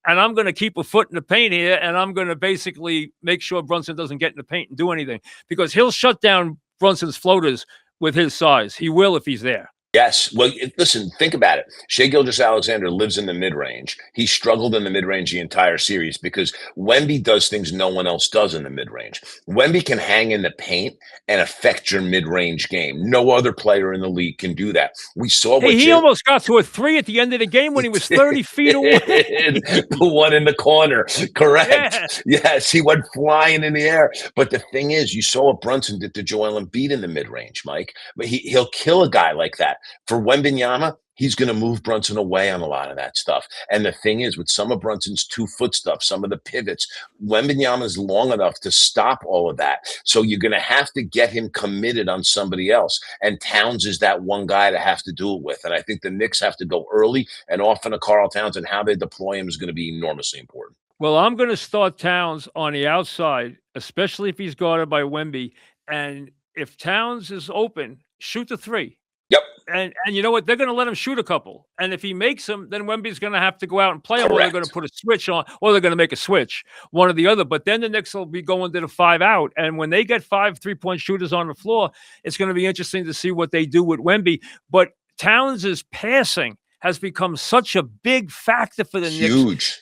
And I'm going to keep a foot in the paint here. And I'm going to basically make sure Brunson doesn't get in the paint and do anything, because he'll shut down Brunson's floaters with his size. He will if he's there. Yes. Well, listen, think about it. Shai Gilgeous-Alexander lives in the mid-range. He struggled in the mid-range the entire series because Wemby does things no one else does in the mid-range. Wemby can hang in the paint and affect your mid-range game. No other player in the league can do that. We saw he almost got to a 3 at the end of the game when he was 30 feet away. The one in the corner. Correct. Yeah. Yes, he went flying in the air. But the thing is, you saw what Brunson did to Joel Embiid in the mid-range, Mike. But he'll kill a guy like that. For Wembanyama, he's going to move Brunson away on a lot of that stuff. And the thing is, with some of Brunson's 2-foot stuff, some of the pivots, Wembanyama is long enough to stop all of that. So you're going to have to get him committed on somebody else. And Towns is that one guy to have to do it with. And I think the Knicks have to go early and often to Karl Towns, and how they deploy him is going to be enormously important. Well, I'm going to start Towns on the outside, especially if he's guarded by Wemby. And if Towns is open, shoot the 3. Yep. And you know what? They're going to let him shoot a couple. And if he makes them, then Wemby's going to have to go out and play him, or they're going to put a switch on, or they're going to make a switch, one or the other. But then the Knicks will be going to the 5 out. And when they get 5 3-point shooters on the floor, it's going to be interesting to see what they do with Wemby. But Towns' passing has become such a big factor for the Knicks.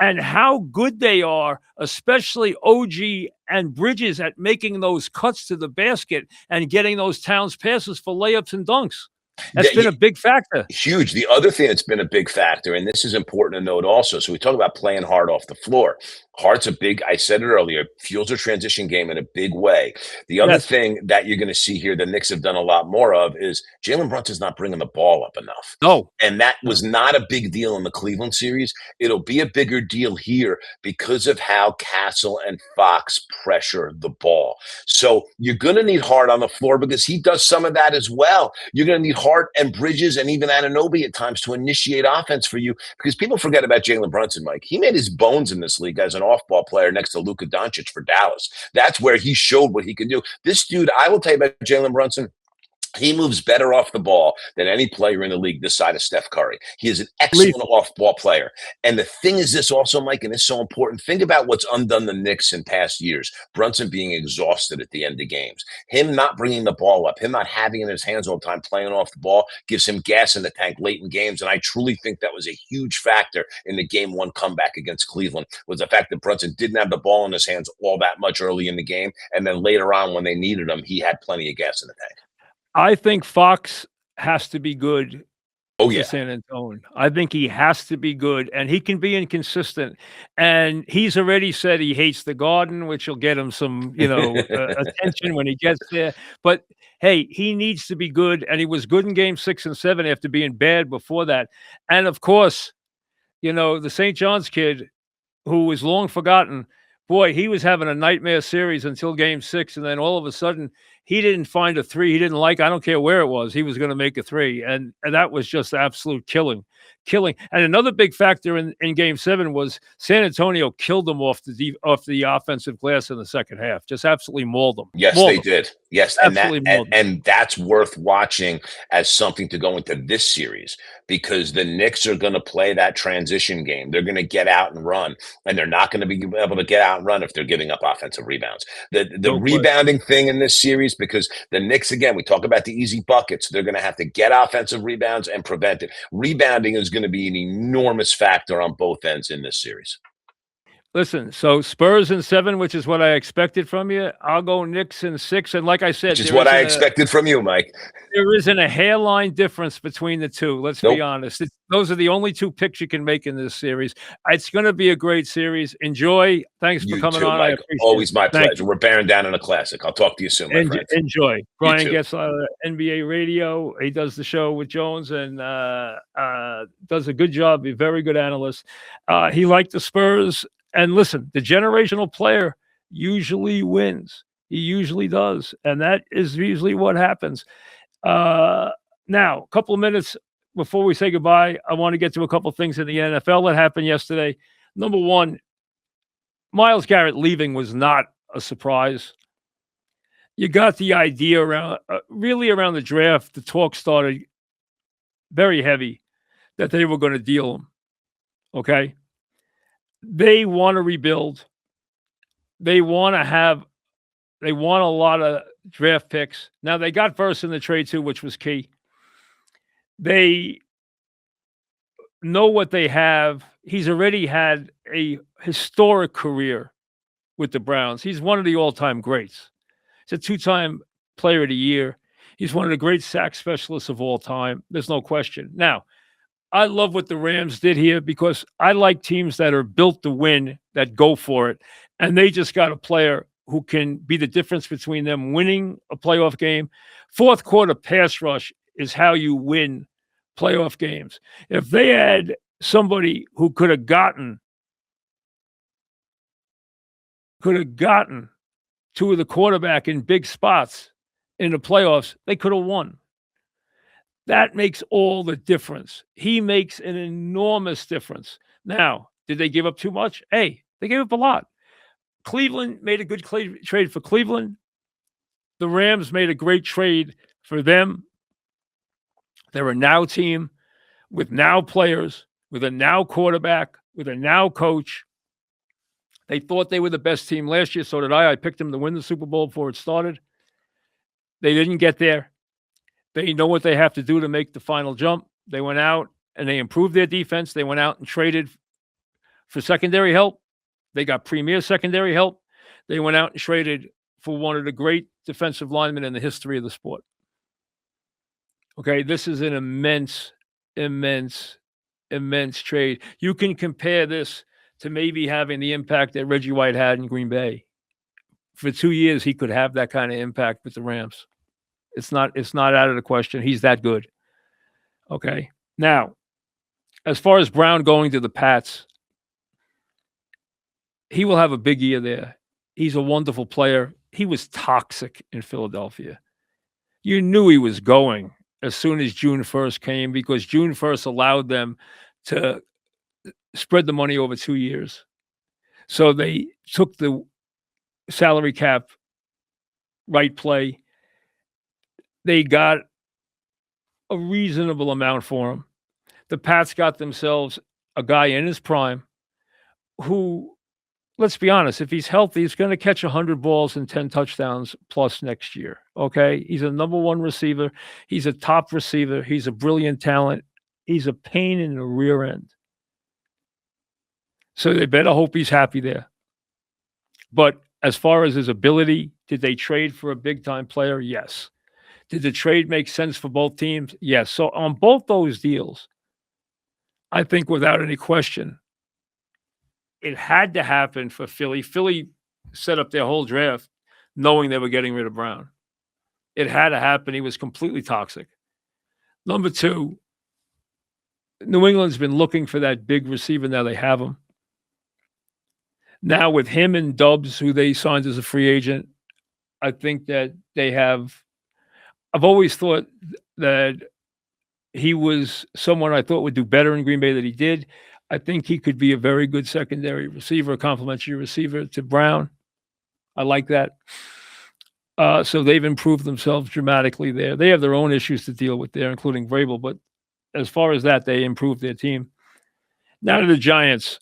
And how good they are, especially OG and Bridges, at making those cuts to the basket and getting those Towns passes for layups and dunks. That's been a big factor. Huge. The other thing that's been a big factor, and this is important to note also, so we talk about playing Hart off the floor. Hart's a big, I said it earlier, fuels a transition game in a big way. The other thing that you're going to see here, the Knicks have done a lot more of, is Jalen Brunson's not bringing the ball up enough. No. And that was not a big deal in the Cleveland series. It'll be a bigger deal here because of how Castle and Fox pressure the ball. So you're going to need Hart on the floor because he does some of that as well. You're going to need Hart and Bridges and even Anunoby at times to initiate offense for you, because people forget about Jalen Brunson, Mike. He made his bones in this league as an off-ball player next to Luka Doncic for Dallas. That's where he showed what he can do. This dude, I will tell you about Jalen Brunson. He moves better off the ball than any player in the league this side of Steph Curry. He is an excellent off-ball player. And the thing is this also, Mike, and it's so important. Think about what's undone the Knicks in past years. Brunson being exhausted at the end of games. Him not bringing the ball up. Him not having it in his hands all the time, playing off the ball, gives him gas in the tank late in games. And I truly think that was a huge factor in the Game 1 comeback against Cleveland, was the fact that Brunson didn't have the ball in his hands all that much early in the game. And then later on when they needed him, he had plenty of gas in the tank. I think Fox has to be good for San Antonio. I think he has to be good, and he can be inconsistent. And he's already said he hates the Garden, which will get him some, attention when he gets there. But hey, he needs to be good, and he was good in Game 6 and 7 after being bad before that. And of course, the St. John's kid, who was long forgotten, boy, he was having a nightmare series until Game 6, and then all of a sudden, he didn't find a 3 he didn't like. I don't care where it was. He was going to make a 3, and that was just absolute killing. And another big factor in Game 7 was San Antonio killed them off the offensive glass in the second half. Just absolutely mauled them. Yes, they did. Yes, Absolutely more than. and that's worth watching as something to go into this series because the Knicks are going to play that transition game. They're going to get out and run, and they're not going to be able to get out and run if they're giving up offensive rebounds. The No question. rebounding thing in this series because the Knicks again, we talk about the easy buckets. They're going to have to get offensive rebounds and prevent it. Rebounding is going to be an enormous factor on both ends in this series. Listen, so Spurs in 7, which is what I expected from you. I'll go Knicks in 6, and like I said, Which is what I expected from you, Mike. there isn't a hairline difference between the two. Let's be Nope. honest. Those are the only 2 picks you can make in this series. It's going to be a great series. Enjoy. Thanks for You coming too, on. I Mike. appreciate Always it. my Thank pleasure. We're bearing down in a classic. I'll talk to you soon, my friend. Enjoy. Brian too. Geltzeiler, NBA Radio. He does the show with Jones and does a good job. He's a very good analyst. He liked the Spurs. And listen, the generational player usually wins. He usually does. And that is usually what happens. Now, a couple of minutes before we say goodbye, I want to get to a couple of things in the NFL that happened yesterday. Number one, Myles Garret leaving was not a surprise. You got the idea around, really around the draft, the talk started very heavy that they were going to deal him. Okay. They want to rebuild. They want a lot of draft picks. Now they got first in the trade too, which was key. They know what they have. He's already had a historic career with the Browns. He's one of the all-time greats. He's a 2-time player of the year. He's one of the great sack specialists of all time. There's no question. Now, I love what the Rams did here because I like teams that are built to win, that go for it. And they just got a player who can be the difference between them winning a playoff game. Fourth quarter pass rush is how you win playoff games. If they had somebody who could have gotten to the quarterback in big spots in the playoffs, they could have won. That makes all the difference. He makes an enormous difference. Now, did they give up too much? Hey, they gave up a lot. Cleveland made a good trade for Cleveland. The Rams made a great trade for them. They're a now team with now players, with a now quarterback, with a now coach. They thought they were the best team last year. So did I. I picked them to win the Super Bowl before it started. They didn't get there. They know what they have to do to make the final jump. They went out and they improved their defense. They went out and traded for secondary help. They got premier secondary help. They went out and traded for one of the great defensive linemen in the history of the sport. Okay, this is an immense trade. You can compare this to maybe having the impact that Reggie White had in Green Bay. For 2 years, he could have that kind of impact with the Rams. It's not out of the question. He's that good. Okay. Now, as far as Brown going to the Pats, he will have a big year there. He's a wonderful player. He was toxic in Philadelphia. You knew he was going as soon as June 1st came because June 1st allowed them to spread the money over 2 years. So they took the salary cap right play. They got a reasonable amount for him. The Pats got themselves a guy in his prime who, let's be honest, if he's healthy, he's going to catch 100 balls and 10 touchdowns plus next year. Okay. He's a number one receiver. He's a top receiver. He's a brilliant talent. He's a pain in the rear end. So they better hope he's happy there. But as far as his ability, did they trade for a big time player? Yes. Did the trade make sense for both teams? Yes. So on both those deals, I think without any question, it had to happen for Philly. Philly set up their whole draft knowing they were getting rid of Brown. It had to happen. He was completely toxic. Number two, New England's been looking for that big receiver. Now they have him. Now with him and Dubs, who they signed as a free agent, I think that they have. I've always thought that he was someone I thought would do better in Green Bay than he did. I think he could be a very good secondary receiver, a complementary receiver to Brown. I like that. So they've improved themselves dramatically there. They have their own issues to deal with there, including Vrabel, but as far as that, they improved their team. Now to the Giants.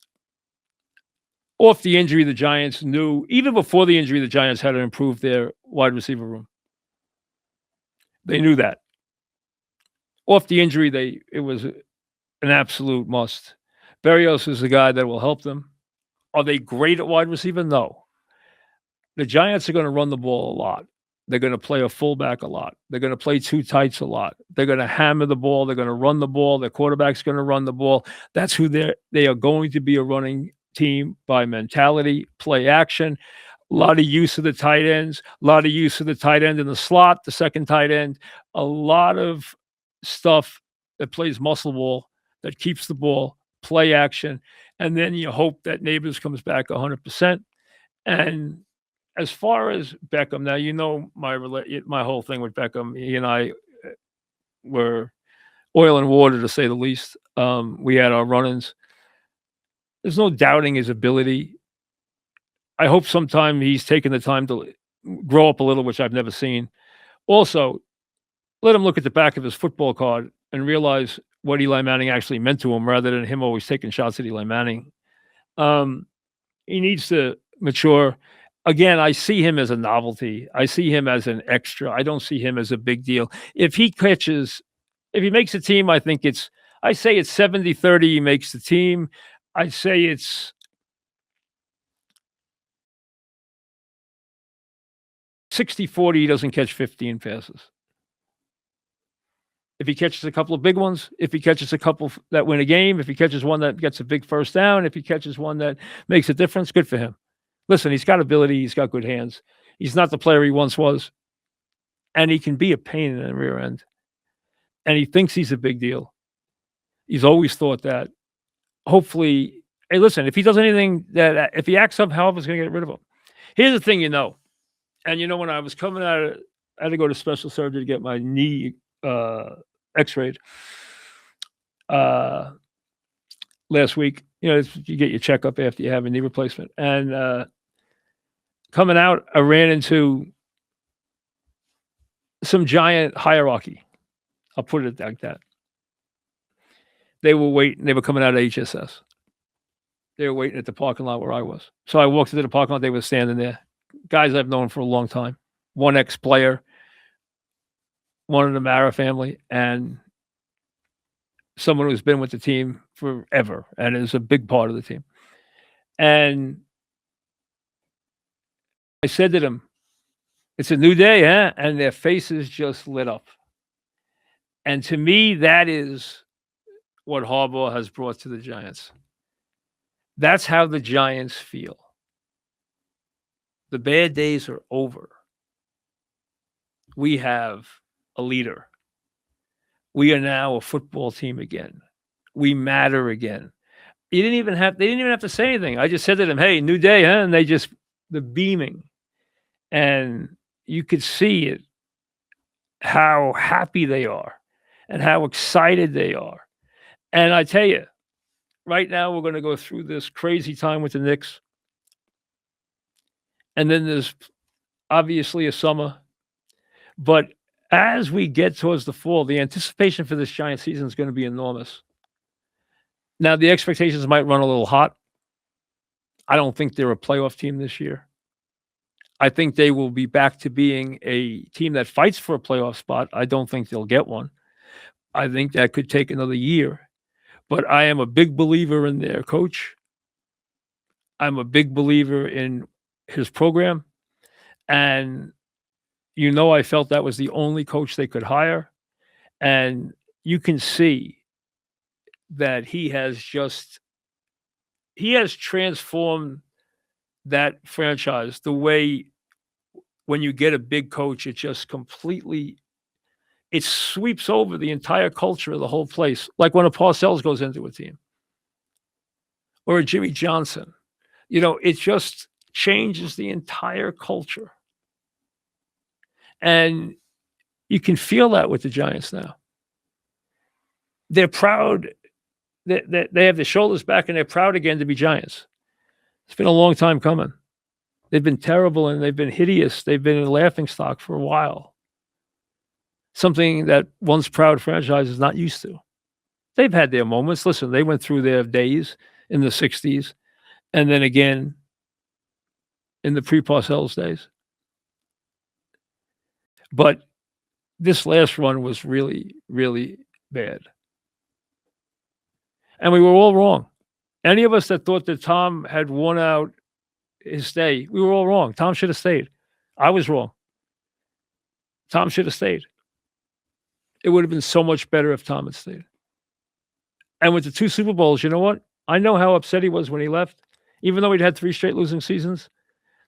Off the injury, the Giants knew, even before the injury, the Giants had to improve their wide receiver room. They knew that. Off the injury, it was an absolute must. Berrios is the guy that will help them. Are they great at wide receiver? No. The Giants are going to run the ball a lot. They're going to play a fullback a lot. They're going to play two tights a lot. They're going to hammer the ball. They're going to run the ball. Their quarterback's going to run the ball. That's who they are going to be, a running team by mentality, play action. A lot of use of the tight ends, a lot of use of the tight end in the slot, the second tight end, a lot of stuff that plays muscle ball, that keeps the ball, play action. And then you hope that Neighbors comes back 100%. And as far as Beckham, now you know my whole thing with Beckham. He and I were oil and water, to say the least. We had our run-ins. There's no doubting his ability. I hope sometime he's taken the time to grow up a little, which I've never seen. Also, let him look at the back of his football card and realize what Eli Manning actually meant to him, rather than him always taking shots at Eli Manning. He needs to mature. Again, I see him as a novelty. I see him as an extra. I don't see him as a big deal. If he makes a team, I say it's 70-30 he makes the team. I say it's 60-40 he doesn't catch 15 passes. If he catches a couple of big ones, if he catches a couple that win a game, if he catches one that gets a big first down, if he catches one that makes a difference, good for him. Listen, he's got ability. He's got good hands. He's not the player he once was. And he can be a pain in the rear end. And he thinks he's a big deal. He's always thought that. Hopefully, hey, listen, if he does anything if he acts up, however's going to get rid of him. Here's the thing, and when I was coming out, I had to go to special surgery to get my knee x-rayed last week. You get your checkup after you have a knee replacement. And coming out, I ran into some giant hierarchy. I'll put it like that. They were waiting. They were coming out of HSS. They were waiting at the parking lot where I was. So I walked into the parking lot. They were standing there. Guys I've known for a long time. One ex-player, one in the Mara family, and someone who's been with the team forever and is a big part of the team. And I said to them, "It's a new day, huh?" And their faces just lit up. And to me, that is what Harbaugh has brought to the Giants. That's how the Giants feel. The bad days are over. We have a leader. We are now a football team again. We matter again. They didn't even have to say anything. I just said to them, "Hey, new day, huh?" And the beaming. And you could see it, how happy they are and how excited they are. And I tell you, right now we're going to go through this crazy time with the Knicks. And then there's obviously a summer. But as we get towards the fall, the anticipation for this Giant season is going to be enormous. Now, the expectations might run a little hot. I don't think they're a playoff team this year. I think they will be back to being a team that fights for a playoff spot. I don't think they'll get one. I think that could take another year. But I am a big believer in their coach. I'm a big believer in his program. And I felt that was the only coach they could hire. And you can see that he has transformed that franchise the way when you get a big coach, it just completely, it sweeps over the entire culture of the whole place. Like when a Parcells goes into a team or a Jimmy Johnson, it just changes the entire culture. And you can feel that with the Giants now. They're proud that they have their shoulders back and they're proud again to be Giants. It's been a long time coming. They've been terrible and they've been hideous. They've been a laughingstock for a while. Something that once proud franchise is not used to. They've had their moments. Listen, they went through their days in the 60s and then again in the pre-Parcells days. But this last run was really, really bad. And we were all wrong. Any of us that thought that Tom had worn out his stay, we were all wrong. Tom should have stayed. I was wrong. Tom should have stayed. It would have been so much better if Tom had stayed. And with the 2 Super Bowls, you know what? I know how upset he was when he left. Even though he'd had 3 straight losing seasons,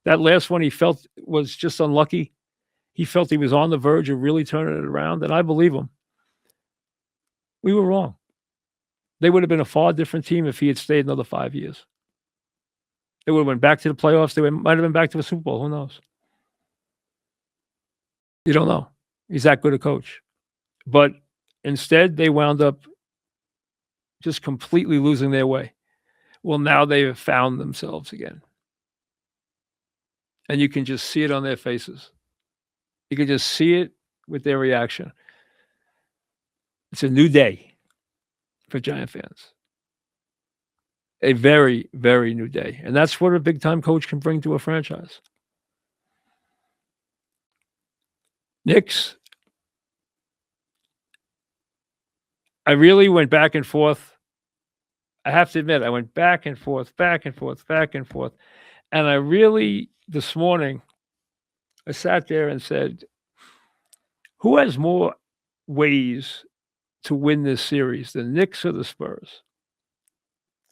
that last one he felt was just unlucky. He felt he was on the verge of really turning it around, and I believe him. We were wrong. They would have been a far different team if he had stayed another 5 years. They would have went back to the playoffs. They might have been back to the Super Bowl. Who knows? You don't know. He's that good a coach. But instead, they wound up just completely losing their way. Well, now they have found themselves again. And you can just see it on their faces. You can just see it with their reaction. It's a new day for Giant fans. A very, very new day. And that's what a big-time coach can bring to a franchise. Knicks, I really went back and forth. I have to admit, I went back and forth, back and forth, back and forth. And I really, this morning, I sat there and said, who has more ways to win this series, the Knicks or the Spurs?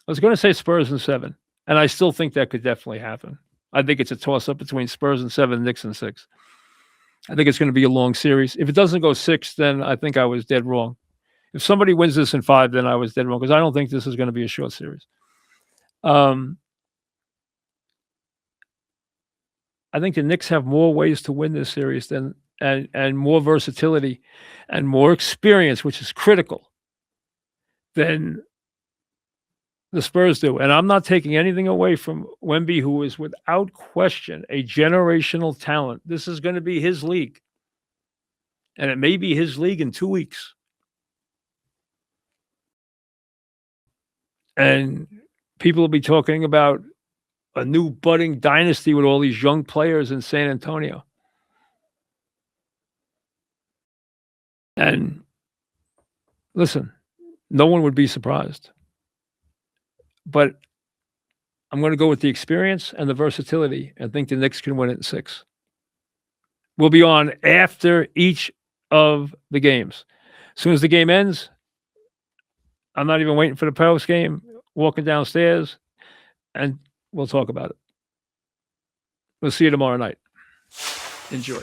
I was going to say Spurs in 7, and I still think that could definitely happen. I think it's a toss-up between Spurs in 7, Knicks in 6. I think it's going to be a long series. If it doesn't go 6, then I think I was dead wrong. If somebody wins this in 5, then I was dead wrong because I don't think this is going to be a short series. I think the Knicks have more ways to win this series than and more versatility and more experience, which is critical, than the Spurs do. And I'm not taking anything away from Wemby, who is without question a generational talent. This is going to be his league. And it may be his league in 2 weeks. And people will be talking about a new budding dynasty with all these young players in San Antonio. And listen, no one would be surprised. But I'm going to go with the experience and the versatility and think the Knicks can win it in 6. We'll be on after each of the games. As soon as the game ends, I'm not even waiting for the post game, walking downstairs, and we'll talk about it. We'll see you tomorrow night. Enjoy.